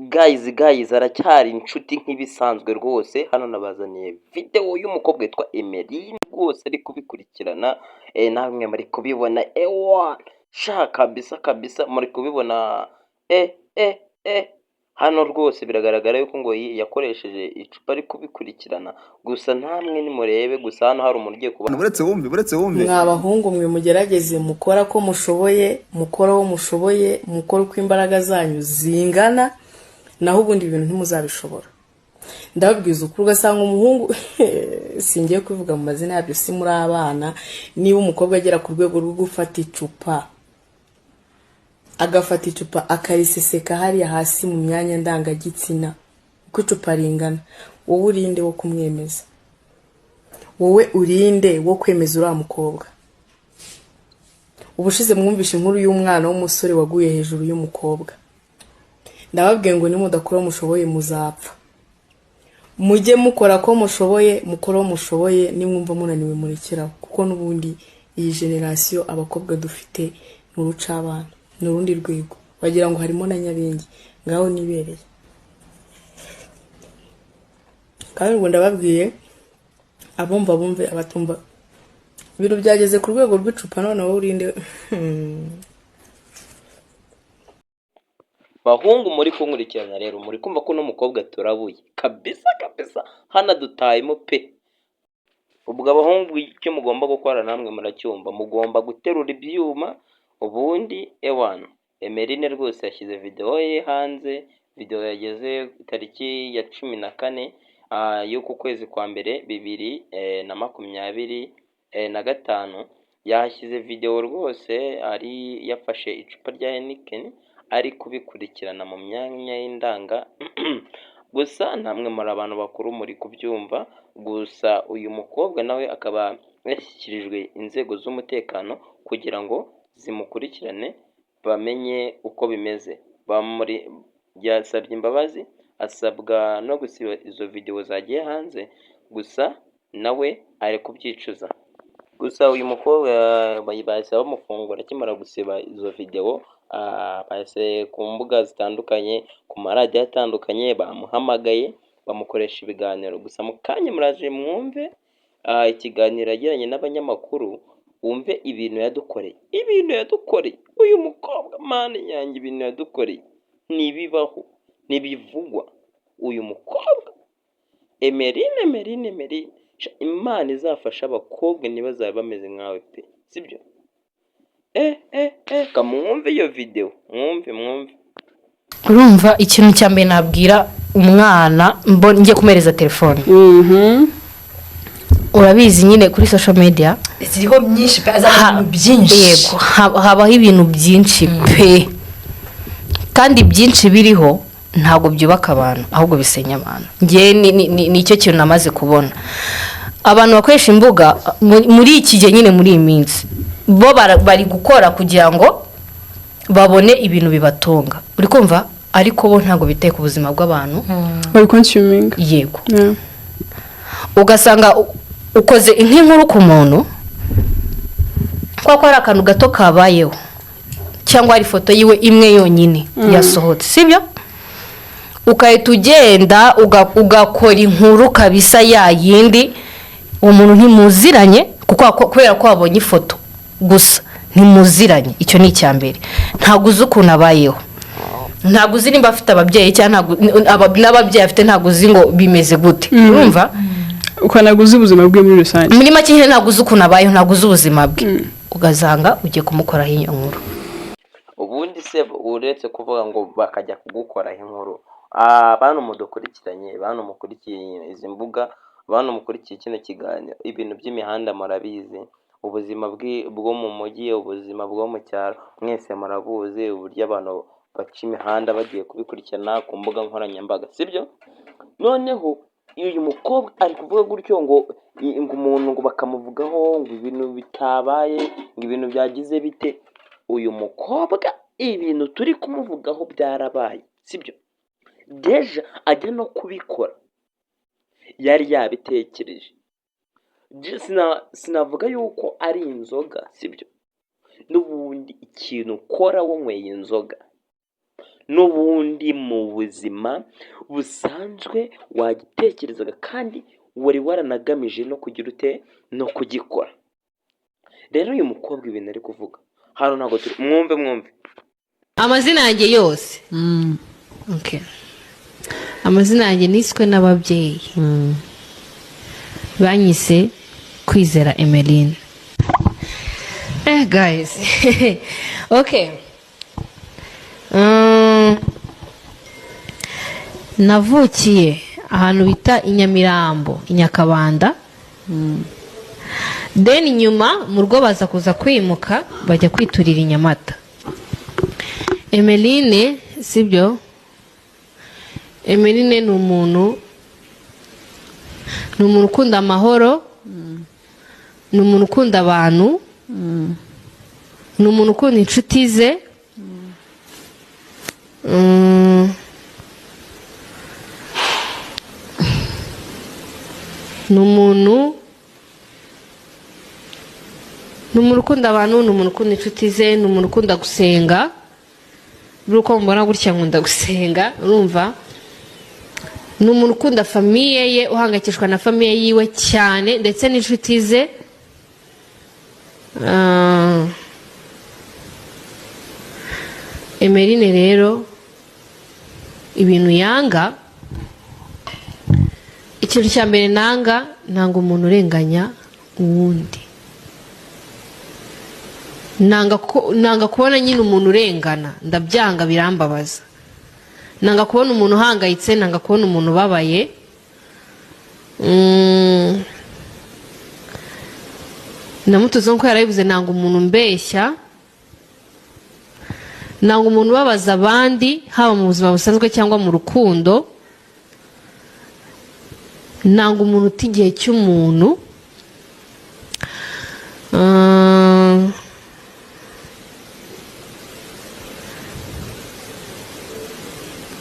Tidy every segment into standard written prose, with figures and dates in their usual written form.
guys aracyari inshuti nk'ibisanzwe rwose. Hano nabazaniye video y'umukobwa witwa Emeline rwose ari kubikurikirana, namwe muri kubibona sha kabisa muri kubibona hano rwose biragaragara yuko ngo yakoresheje icupa ari kubikurikirana, gusa namwe nimurebe, gusa hano hari umuntu ugiye kuba buretse wumve mwabahungu mwe mugerageze mukora ko mushoboye, mukora wo mushoboye, mukora uko imbaraga zanyu zingana, naho ubundi ibintu ntimuzabishobora. Ndababwiza ukuri, ugasanga umuhungu singiye kuvuga mu mazina yabyo, si muri abana, niba umukobwa agera ku rwego rwo gufata icupa, agafata icupa akariseseka hariya hasi mu myanya ndangagitsina uko icupa ringana, wowe urinde wo kumwemeza? Wowe urinde wo kwemeza uriya mukobwa? Ubushize mwumvishe inkuru y'umwana w'umusore waguye hejuru y'umukobwa. Ndababwiye ngo nimudakora mushoboye muzapfa. Mujye mukora ko mushoboye, mukora mushoboye, nimwumva munaniwe murekeraho, kuko n'ubundi iyi generation abakobwa dufite n'uruca abana n'urundi rwego, wagira ngo harimo na Nyabingi ngaho nibereye. Kandi ngo ndababwiye abumva bumve, abatumva ibintu byageze ku rwego rw'icupa, none wowe urinde. bahungu muri kunkurikirana rero, muri kumva ko n'umukobwa turabuye kabisa hana dutayemo pe. Ubwo abahungu icyo mugomba gukora namwe muracyumva, mugomba guterura ibyuma. Ubundi Emeline rwose yashyize video ye hanze, video yageze tariki ya 14 y'uku kwezi kwa mbere 2025, yashyize video rwose ari yafashe icupa rya Heineken ari kubikurikirana mu myanya y'indanga gusa namwe muri abantu bakuru muri kubyumva. Gusa uyu mukobwa nawe akaba yashyikirijwe inzego z'umutekano kugira ngo zimukurikirane bamenye uko bimeze. Yasabye imbabazi, asabwa no gusiba izo video zagiye hanze, gusa nawe ari kubyicuza. Gusa uyu mukobwa bahise bamufungura akimara gusiba izo video. Bahise ku mbuga zitandukanye, ku maradiyo atandukanye bamuhamagaye bamukoresha ibiganiro. Gusa mu kanya muraje mwumve ikiganiro yagiranye n'abanyamakuru, wumve ibintu yadukoreye. Uyu mukobwa mani yanjye, ibintu yadukoreye ntibibaho, ntibivugwa. Uyu mukobwa Emeline, Imana izafasha abakobwa ntibazabe bameze nkawe pe, sibyo? Kamwumve iyo video, mwumve. Urumva ikintu cya mbere nabwira umwana ngiye kumereza telefone. Urabizi nyine kuri social media Ziriho byinshi pe, azana byinshi. Yego, habaho ibintu byinshi pe, kandi byinshi biriho ntabwo byubaka abantu, ahubwo bisenya abantu. Ngiye nicyo kintu namaze kubona. Abantu bakoresha imbuga muri iki gihe nyine, muri iyi minsi bo bari gukora kugira ngo babone ibintu bibatunga, uri kumva, ariko bo ntabwo biteye ku buzima bw'abantu. Bari consuming. Yego. Ugasanga ukoze inkuru ku muntu kwa ari akantu gato kabayeho, cyangwa ari foto yiwe imwe yonyine yasohotse, sibyo? Ukahita ugenda ugakora inkuru kabisa ya yindi, umuntu ntimuziranye kubera ko wabonye ifoto gusa, ntimuziranye. Icyo ni icyambere. Ntabwo uzi ukuntu abayeho, ntabwo uzi nimba afite ababyeyi cyangwa n'ababyeyi afite, ntabwo uzi ngo bimeze gute. Urumva? Ukanaguza ubuzima bwe muri rusange. Muri make ntabwo uzi ukuntu abayeho, ntabwo uzi ubuzima bwe, ugazanga ugiye kumukoraho iyo nkuru. Ubundi se uretse kuvuga ngo bakajya kugukoraho inkuru, abantu mudukurikiranye, abantu mukurikiye izi mbuga, abantu mukurikiye kino kiganiro, ibintu by'imihanda murabizi, ubuzima bwo mu mujyi, ubuzima bwo mu cyaro mwese murabuzi, uburyo abantu baca imihanda bagiye kubikurikirana ku mbuga nkoranyambaga, sibyo? Noneho uyu mukobwa ari kuvuga gutyo ngo umuntu ngo bakamuvugaho ngo ibintu bitabaye, ngo ibintu byagize bite. Uyu mukobwa ibintu turi kumuvugaho byarabaye, sibyo? Deja ajya no kubikora yari yabitekereje. Sinavuga yuko ari inzoga, sibyo? N'ubundi ikintu ukora wanyweye inzoga n'ubundi mu buzima busanzwe wagitekerezaga kandi wari waranagamije no kugira ute no kugikora. Rero uyu mukobwa ibintu ari kuvuga hano ntabwo turi mwumve amazina yanjye yose okay. Amazina yanjye niswe n'ababyeyi banyise Kwizera Emeline. Guys okay. Navukiye ahantu bita i Nyamirambo i Nyakabanda. Then nyuma mu rugo baza kuza kwimuka bajya kwiturira i Nyamata. Emeline sibyo, Emeline ni umuntu ukunda amahoro, ni umuntu ukunda abantu, ni umuntu ukunda inshuti ze, ni umuntu ukunda abantu, ni umuntu ukunda inshuti ze, ni umuntu ukunda gusenga. Uko mbona gutya nkunda gusenga, urumva? Ni umuntu ukunda famiye ye, uhangayikishwa na famiye yiwe cyane ndetse n'inshuti ze. Emeline rero ibintu yanga, ikintu cya mbere nanga umuntu urenganya uwundi. Nanga kubona nyine umuntu urengana, ndabyanga, birambabaza. Nanga kubona umuntu uhangayitse, nanga kubona umuntu ubabaye. Namutuze nko yarabivuze, nanga umuntu mbeshya, nanga umuntu ubabaza abandi haba mu buzima busanzwe cyangwa mu rukundo. Nanga umuntu uta igihe cy'umuntu.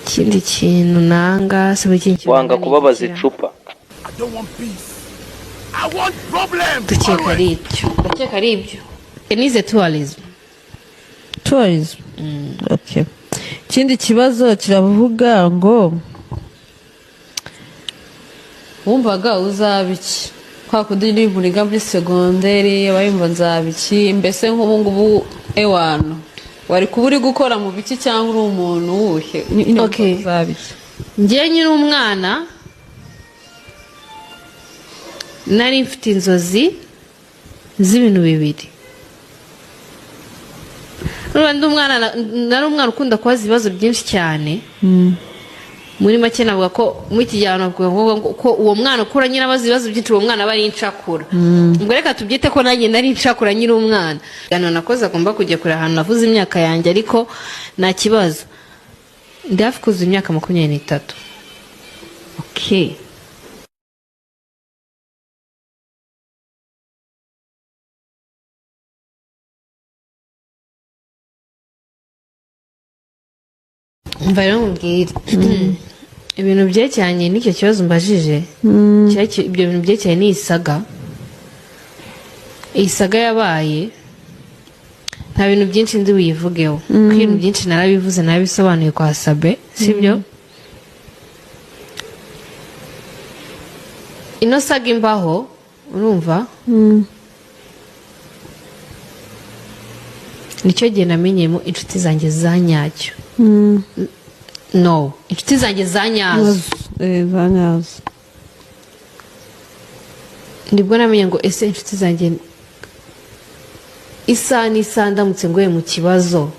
Ikindi kintu nanga wanga kubabaza icupa. Ndakeka ari ibyo. Nize tourism. Okay. Ikindi kibazo kiravuga ngo wumvaga uzaba iki? Kwa kudiri muri muri segonderi abayumva nzaba iki? Mbese nk'ubu ngubu ewano wari kuba uri gukora mu biki cyangwa uri umuntu wuhe? Okay. Njye nyine umwana nari mfite inzozi z'ibintu bibiri. Nari umwana ukunda kubaza ibibazo byinshi cyane. Muri make navuga ko mu iki gihe navuga ko uwo mwana ukura nyine abaza ibibazo byinshi, uwo mwana aba ari incakura. Ubwo reka tubyite ko nanjye nari incakura nyine umwana. Nakoze agomba kujya kure ahantu navuze imyaka yanjye, ariko nta kibazo. Ndi hafi kuzuza imyaka 23. Okay. Mva rero mbwira ibintu byecyanye n'icyo kibazo mbajije. Ibyo bintu byecyanye ni isaga yabaye. Nta bintu byinshi ndi buyivugeho, kuko ibintu byinshi narabivuze, narabisobanuye kwa Sabe, sibyo? Ino saga imbaho, urumva? Nicyo gihe namenyemo inshuti zanjye za nyacyo. No, inshuti zanjye za nyazo. Nibwo namenye ngo ese inshuti zanjye isa n'isa ndamutse ngoye mu kibazo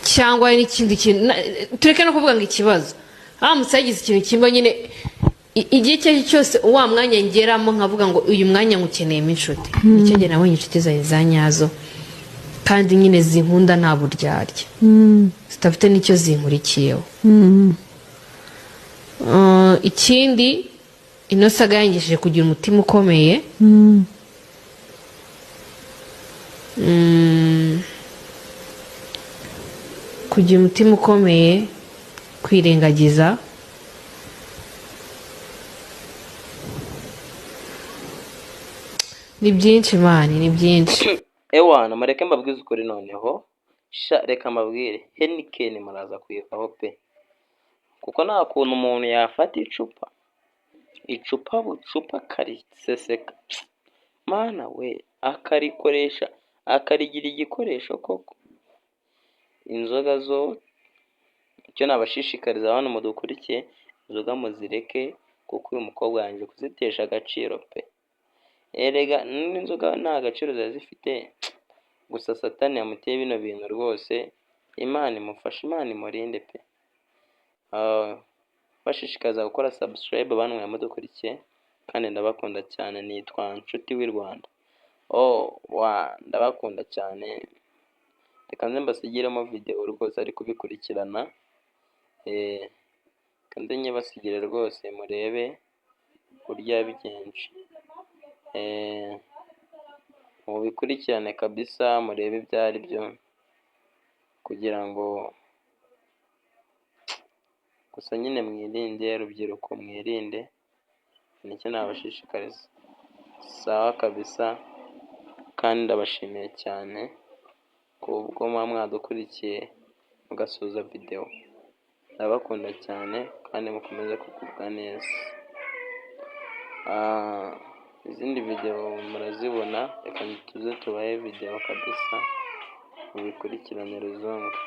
cyangwa n'ikindi kintu, tureke no kuvuga ngo ikibazo, haramutse yagize ikintu kimba nyine igihe cyo cyose wa mwanya ngeramo nkavuga ngo uyu mwanya ngukeneyemo inshuti. Nicyo gihe nabonye inshuti zanjye za nyazo, kandi nyine zinkunda nta buryarya, zitafite n'icyo zinkurikiyeho. Ikindi, ino saga yangishije kugira umutima ukomeye. Kugira umutima ukomeye, kwirengagiza. Ni byinshi mani, ni byinshi. Ewana mareke mbabwize ukuri noneho reka mbabwire Heineken muraza kuyivaho pe, kuko nta kuntu umuntu yafata icupa bucupa akariseseka, mana we, akarikoresha akarigira igikoresho koko. Inzoga zo icyo nabashishikariza abantu mudukurikiye, inzoga muzireke kuko uyu mukobwa yanjye kuzitesha agaciro pe. Erega n'inzoga nta gaciro ziba zifite, gusa satani yamuteye bino bintu rwose. Imana imufashe, Imana imurinde pe. Bashishikaza gukora subscribe abantu mwamudukurikiye, kandi ndabakunda cyane. Nitwa Nshuti w'i Rwanda. Ndabakunda cyane. Reka nze mbasigiremo video rwose ari kubikurikirana. Kandi nyebasigire rwose murebe burya bigenje. Mubikurikirane kabisa, murebe ibyo ari byo, kugira ngo gusa nyine mwirinde, urubyiruko mwirinde, nicyo nabashishikariza. Sawa kabisa, kandi ndabashimiye cyane kubwo mwadukurikiye mugasubiza video. Ndabakunda cyane kandi mukomeze kugubwa neza. Izindi video murazibona, reka tuze tubahe video kabisa, mubikurikirane ruzungu.